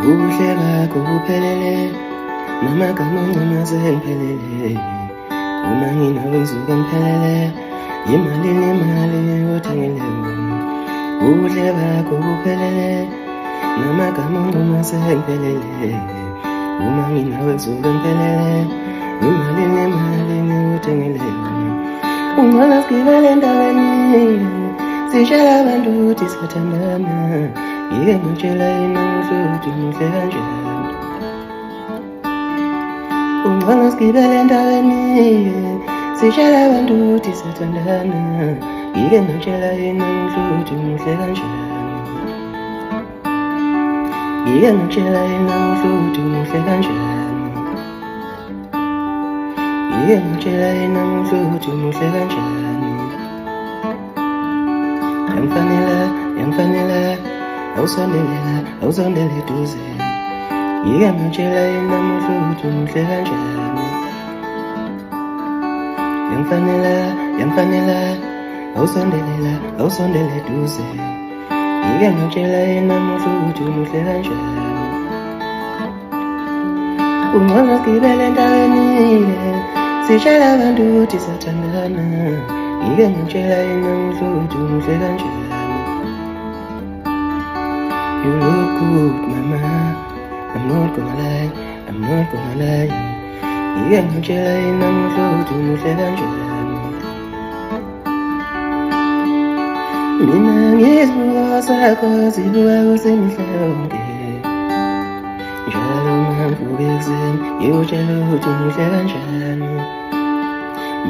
ubuhle bakho buphelele namagama ongcono sengiphelele uma nginawe ngizuka ngiphelele imali nemali othengele ubuhle bakho buphelele namagama ongcono sengiphelele uma nginawe ngizuka ngiphelele imali nemali othengele ungcono sigibele endaweni sishela abantu ukuthi siyathandana yike ngitshela yena ukuthi muhle kanjani ungcono sigibele endaweni sishela abantu ukuthi siyathandana yike ngitshela yena ukuthi muhle kanjani yike ngitshela yena ukuthi muhle kanjani yike ngitshela yena ukuthi muhle kanjani yangifanele awusondele eduze yike ngitshela yena ukuthi muhle kanjani yangifanele awusondele eduze yike ngitshela yena ukuthi muhle kanjani ungcono sigibele endaweni sishela abantu ukuthi siyathandana yike ngitshela yena ukuthi muhle kanjani You look good, mama. I'm not gonna lie. Yike ngitshela yena ukuthi muhle kanjani mina ngizibuka sakho zibuka kusemihla yonke njalo mangivuka ekuseni ngikutshela ukuthi muhle kanjani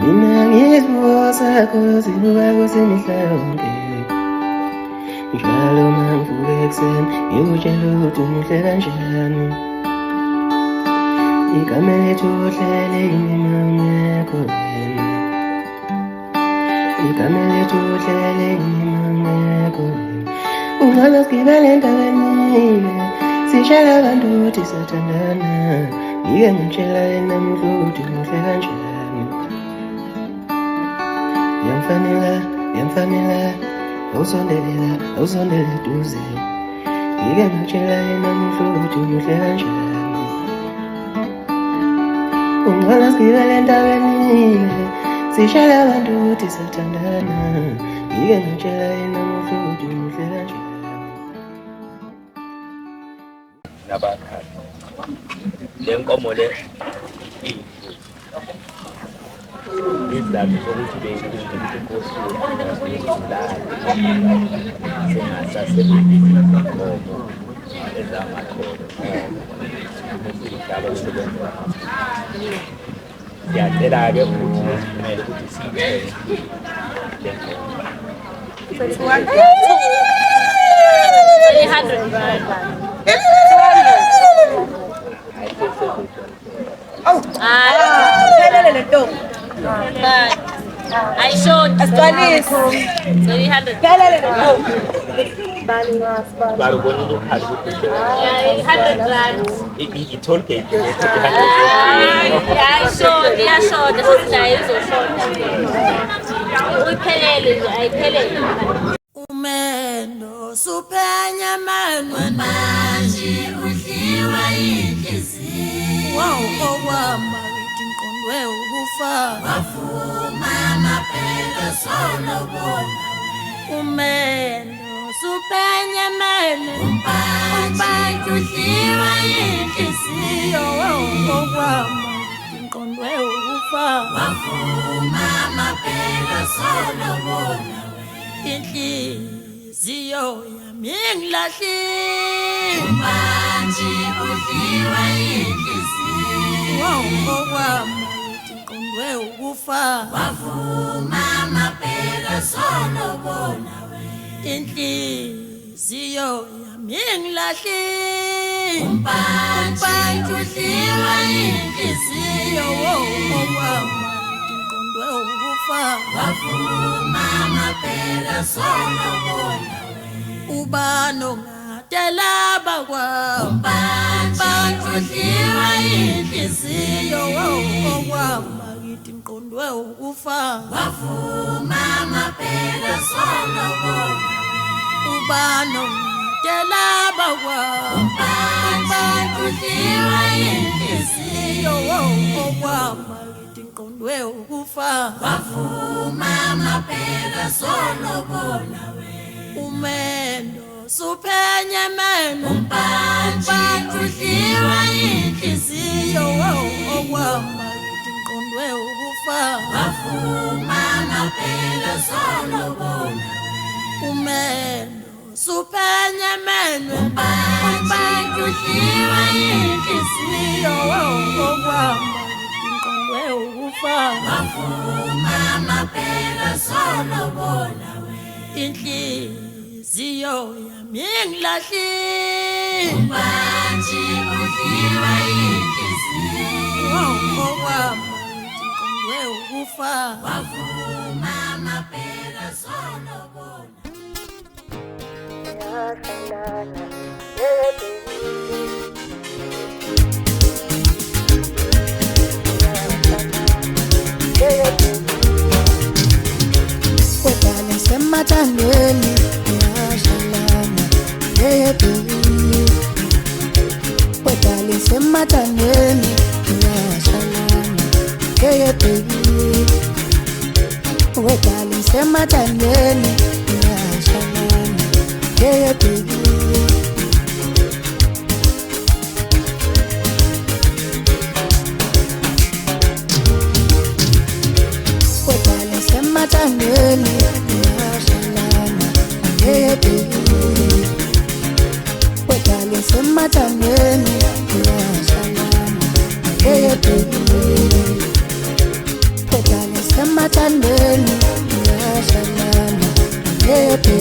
mina ngizibuka sakho zibuka kusemihla yonke njalo mangivuka ekuseni ngikutshela ukuthi muhle kanjani igama lethu uhlele yini ungekho wena igama lethu uhlele yini ungekho wena ungcono sigibele endaweni sishela abantu ukuthi siyathandana yike ngitshela yena ukuthi muhle kanjani yangifanele awusondele eduze yike ngitshela yena ukuthi muhle kanjani ungcono sigibele endaweni sishela abantu ukuthi siyathandana yike ngitshela yena ukuthi muhle kanjani nabakhali le nkomo le izizathu zokuthi benginkosi sengasasebenzisi inkomo ezamakholo umdlalo osebenza siyacela-ke futhi kumele ukuthi siyithenge le nkomo 300 rand. I showed 300. barubona ubukhali Yeah, 100 rand. i-toll gate Yeah, I showed. This is nice. Ayiphelele. Umendo suphenya manwe manje udliwa yinhliziyo wow okwama ngqondwe ukufa wafuma amaphela solobona umendo suphenya manwe umbantu udliwa yinhliziyo wow okwama ngqondwe ukufa wafuma amaphela solobona inhliziyo yami ngilahlile manje udliwa inhliziyo okwami ngqondwe ukufa wavuma amaphela solobona we inhliziyo yami ngilahlile manje udliwa inhliziyo okwami ngqondwe ukufa wavuma amaphela solobona ubano ngadela bakwa bantu udliwa inhliziyo okwama ngithi ngqondwe ukufa wavuma amaphela solobona ubano Tela bawa Umpandudliwa inhliziyo okwama ingqondwe ukufa wavuma amaphela solobona we umendo suphenye meno Umpandudliwa inhliziyo okwama ingqondwe ukufa wavuma amaphela solobona umendo suphenye meno Umpandudliwa inhliziyo okwama ingqondwe ukufa wavuma amaphela solobona we inhliziyo yami ngilahlile Umpandudliwa inhliziyo okwama ingqondwe ukufa wavuma amaphela solobona Kodwa semathandweni yashalana baby Kodwa semathandweni yashalana baby Kodwa semathandweni yashalana baby Matangeni yashalana baby Wetali sematangeni yashalana baby Wetali sematangeni yashalana baby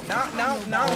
Now.